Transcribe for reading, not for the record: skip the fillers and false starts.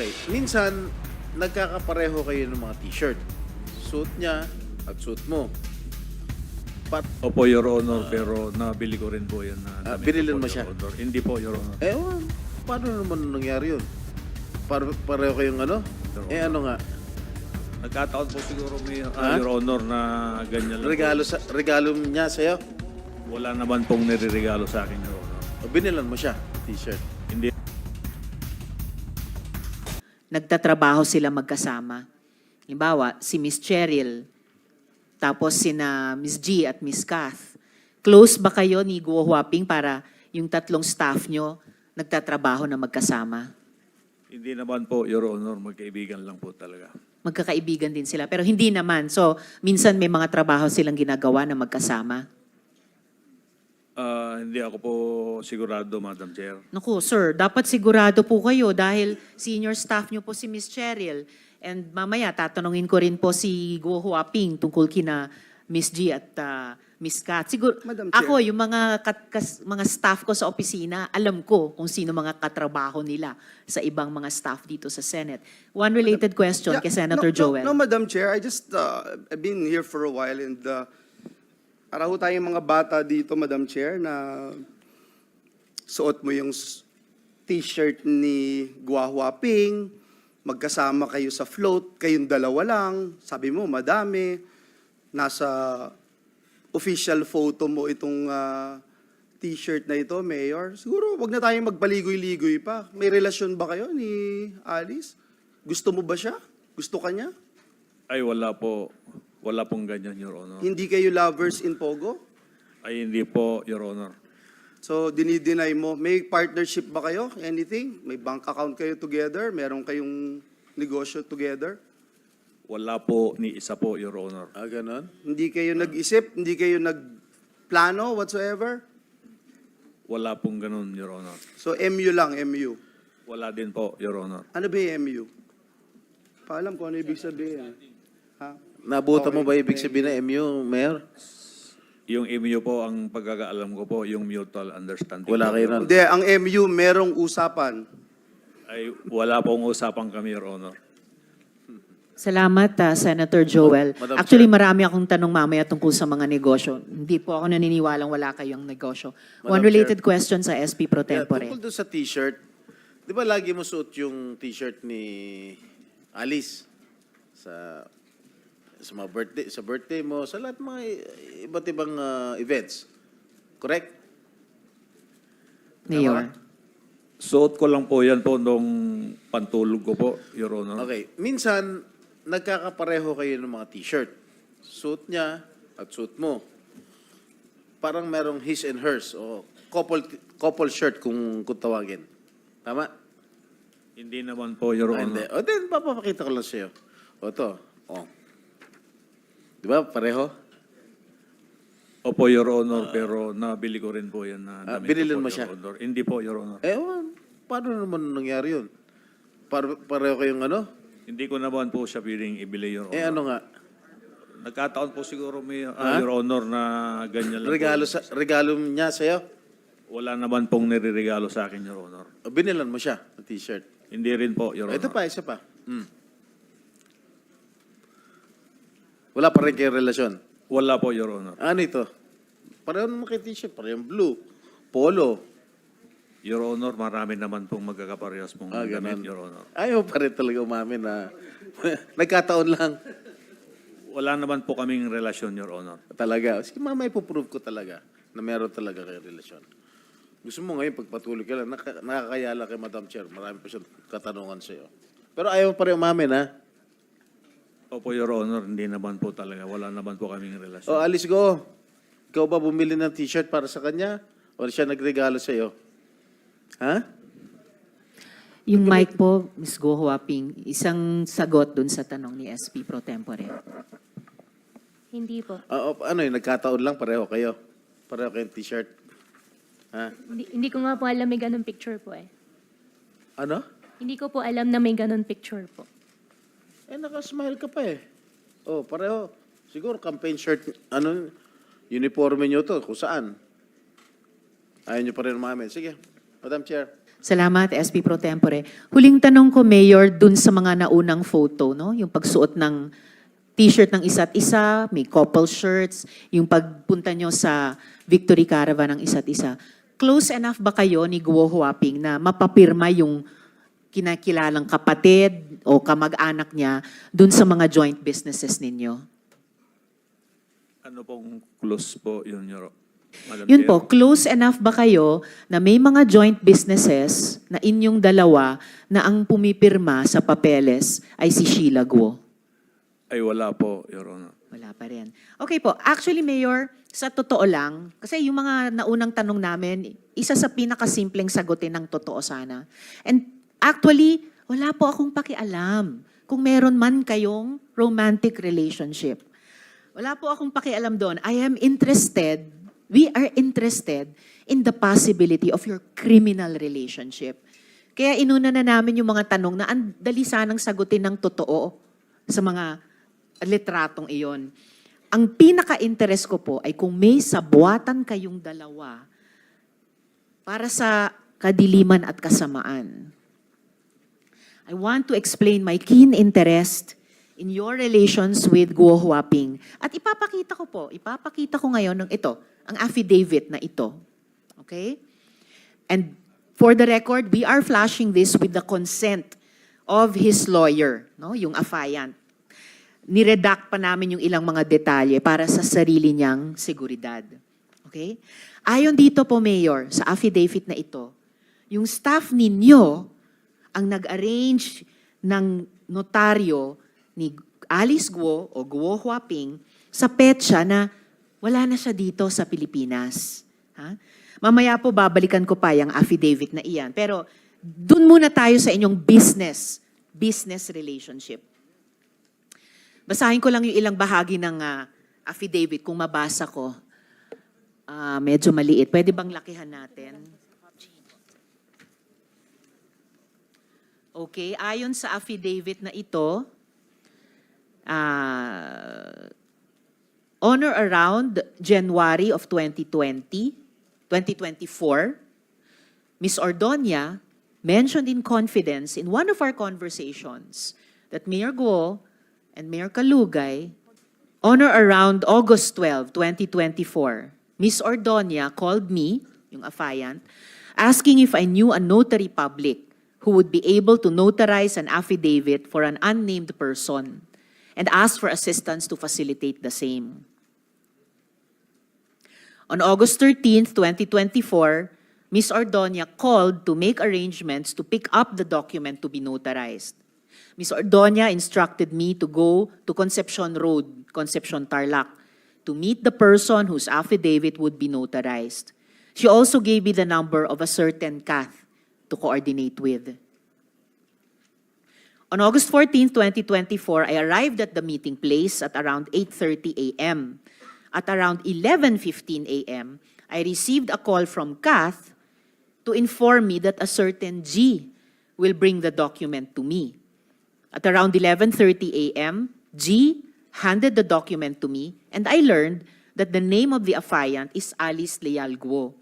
Okay, minsan nagkakapareho kayo ng mga t-shirt. Suit niya at suit mo. Opo, Your Honor, pero nabili ko rin po yan. Binilin mo Your siya? Honor. Hindi po, Your Honor. Paano naman nangyari yun? Pareho kayong ano? Ano nga? Nagkataon po siguro may Your Honor na ganyan lang Regalo niya sa'yo? Wala naman pong nireregalo sa akin, Your Honor. Binilan mo siya, t-shirt. Hindi. Nagtatrabaho sila magkasama. Halimbawa, si Miss Cheryl, tapos sina Miss G at Miss Kath. Close ba kayo ni Guo Huaping para yung tatlong staff nyo nagtatrabaho na magkasama? Hindi naman po, Your Honor. Magkaibigan lang po talaga. Magkakaibigan din sila, pero hindi naman. So, minsan may mga trabaho silang ginagawa na magkasama. Hindi ako po sigurado, Madam Chair. Naku, sir, dapat sigurado po kayo dahil senior staff nyo po si Miss Cheryl. And mamaya, tatanungin ko rin po si Guo Huaping tungkol kina Miss G at Miss Kat. Siguro, Madam Chair. ako, yung mga staff ko sa opisina, alam ko kung sino mga katrabaho nila sa ibang mga staff dito sa Senate. One related question kay Senator Joel. No, Madam Chair, I just, I've been here for a while and para ho tayong mga bata dito, Madam Chair, na suot mo yung t-shirt ni Guo Huaping, magkasama kayo sa float, kayong dalawa lang, sabi mo, madami, nasa official photo mo itong t-shirt na ito, Mayor. Siguro, wag na tayong magpaligoy-ligoy pa. May relasyon ba kayo ni Alice? Gusto mo ba siya? Gusto ka niya? Ay, wala po. Wala pong ganyan, Your Honor. Hindi kayo lovers in Pogo? Ay, hindi po, Your Honor. So, dinideny mo. May partnership ba kayo? Anything? May bank account kayo together? Meron kayong negosyo together? Wala po ni isa po, Your Honor. Ganon? Hindi kayo nag-isip? Hindi kayo nagplano whatsoever? Wala pong ganun, Your Honor. So, MU lang, MU. Wala din po, Your Honor. Ano ba yung MU? Paalam ko ano ibig sabihin. Ha? Nabuta mo Okay, ba ibig sabihin na MU, Mayor? Yung MU po, ang pagkakaalam ko po, yung mutual understanding. Wala po, kayo Your nun? Honor. Hindi, ang MU merong usapan. Ay, wala pong usapan kami, Your Honor. Salamat, Senator Joel. Madam Actually, marami akong tanong mamaya tungkol sa mga negosyo. Hindi po ako naniniwalang wala kayong negosyo. One Madam related question sa SP Pro Tempore. Tungkol doon sa t-shirt, di ba lagi mo suot yung t-shirt ni Alice sa mga birthday mo, sa lahat mga iba't ibang events. Correct? Mayor. Suot ko lang po yan po nung pantulog ko po, Your Honor. Okay. Minsan, nagkakapareho kayo ng mga t-shirt. Suit niya at suit mo. Parang merong his and hers o couple shirt kung tawagin. Tama? Hindi naman po, Your Hindi. Honor. O din, papapakita ko lang sa'yo. O to. O. Di ba? Pareho? Opo, Your Honor, pero nabili ko rin po yan na damit binilin ko po, mo Your siya? Honor. Hindi po, Your Honor. Paano naman nangyari yun? Pareho kayong ano? Hindi ko naman po siya piling ibili, Your Honor. Ano nga? Nagkataon po siguro may Your Honor na ganyan lang Regalo niya sa'yo? Wala naman pong nireregalo sa akin, Your Honor. Binilan mo siya ng t-shirt. Hindi rin po, Your Honor. Ito pa, isa pa. Wala pa rin kayong relasyon. Wala po, Your Honor. Ano ito? Pareho naman kayo t-shirt. Pareho blue. Polo. Your Honor, marami naman pong magkakaparehas pong Ganun. gamit, Your Honor. Ayaw pa rin talaga umamin na nagkataon lang Wala naman po kaming relasyon, Your Honor. talaga. Sige, mamaya ipoprove ko talaga na meron talaga kayong relasyon. Gusto mo ngayon, pagpatuloy ka lang, nakakayala kay Madam Chair. Marami pa siyang katanungan sa'yo. Pero ayaw pa rin umamin, ha? Opo, Your Honor, hindi naman po talaga. Wala naman po kaming relasyon. O, Alice Go. Ikaw ba bumili ng t-shirt para sa kanya? O siya nagregalo sa'yo? Ha? Yung mic po, Ms. Guo Huaping, isang sagot dun sa tanong ni SP Pro Tempore. Hindi po. Ano yun, nagkataon lang, pareho kayo. Pareho kayong t-shirt. Ha? Hindi ko nga po alam may ganun picture po eh. Ano? Hindi ko po alam na may ganun picture po. Nakasmile ka pa eh. Oh, pareho. Siguro campaign shirt, uniforme nyo to, kung saan. Ayaw nyo pa rin umamin. Sige, Madam Chair. Salamat, SP Pro Tempore. Huling tanong ko, Mayor, dun sa mga naunang photo, no? Yung pagsuot ng t-shirt ng isa't isa, may couple shirts, yung pagpunta nyo sa Victory Caravan ng isa't isa. Close enough ba kayo ni Guo Huaping na mapapirma yung kinakilalang kapatid o kamag-anak niya dun sa mga joint businesses ninyo? Ano pong close po yun, Madam Yun Chair? po, close enough ba kayo na may mga joint businesses na inyong dalawa na ang pumipirma sa papeles ay si Sheila Guo? Ay wala po, Your Honor. Wala pa rin. Okay po. Actually, Mayor, sa totoo lang, kasi yung mga naunang tanong namin, isa sa pinakasimpleng sagutin ng totoo sana. And actually, wala po akong pakialam kung meron man kayong romantic relationship. Wala po akong pakialam doon. We are interested in the possibility of your criminal relationship. Kaya inuna na namin yung mga tanong na ang dali sanang sagutin ng totoo sa mga litratong iyon. Ang pinaka-interest ko po ay kung may sabuatan kayong dalawa para sa kadiliman at kasamaan. I want to explain my keen interest in your relations with Guo Huaping. At ipapakita ko ngayon ng ito, ang affidavit na ito. Okay? And for the record, we are flashing this with the consent of his lawyer, no? Yung affiant. Niredact pa namin yung ilang mga detalye para sa sarili niyang seguridad. Okay? Ayon dito po, Mayor, sa affidavit na ito, yung staff ninyo ang nag-arrange ng notaryo ni Alice Guo o Guo Huaping sa petsa na wala na siya dito sa Pilipinas. Ha? Mamaya po babalikan ko pa yung affidavit na iyan. Pero dun muna tayo sa inyong business relationship. Basahin ko lang yung ilang bahagi ng affidavit kung mabasa ko. Medyo maliit. Pwede bang lakihan natin? Okay, ayon sa affidavit na ito, on or around January of 2024, Ms. Ordonia mentioned in confidence in one of our conversations that Mayor Guo and Mayor Kalugay, on or around August 12, 2024, Ms. Ordonia called me, yung affiant, asking if I knew a notary public who would be able to notarize an affidavit for an unnamed person and asked for assistance to facilitate the same. On August 13, 2024, Ms. Ordonia called to make arrangements to pick up the document to be notarized. Ms. Ordonia instructed me to go to Concepcion Road, Concepcion Tarlac, to meet the person whose affidavit would be notarized. She also gave me the number of a certain Kath to coordinate with. On August 14, 2024, I arrived at the meeting place at around 8:30 a.m. At around 11:15 a.m., I received a call from Kath to inform me that a certain G will bring the document to me. At around 11:30 a.m., G handed the document to me, and I learned that the name of the affiant is Alice Leal Guo.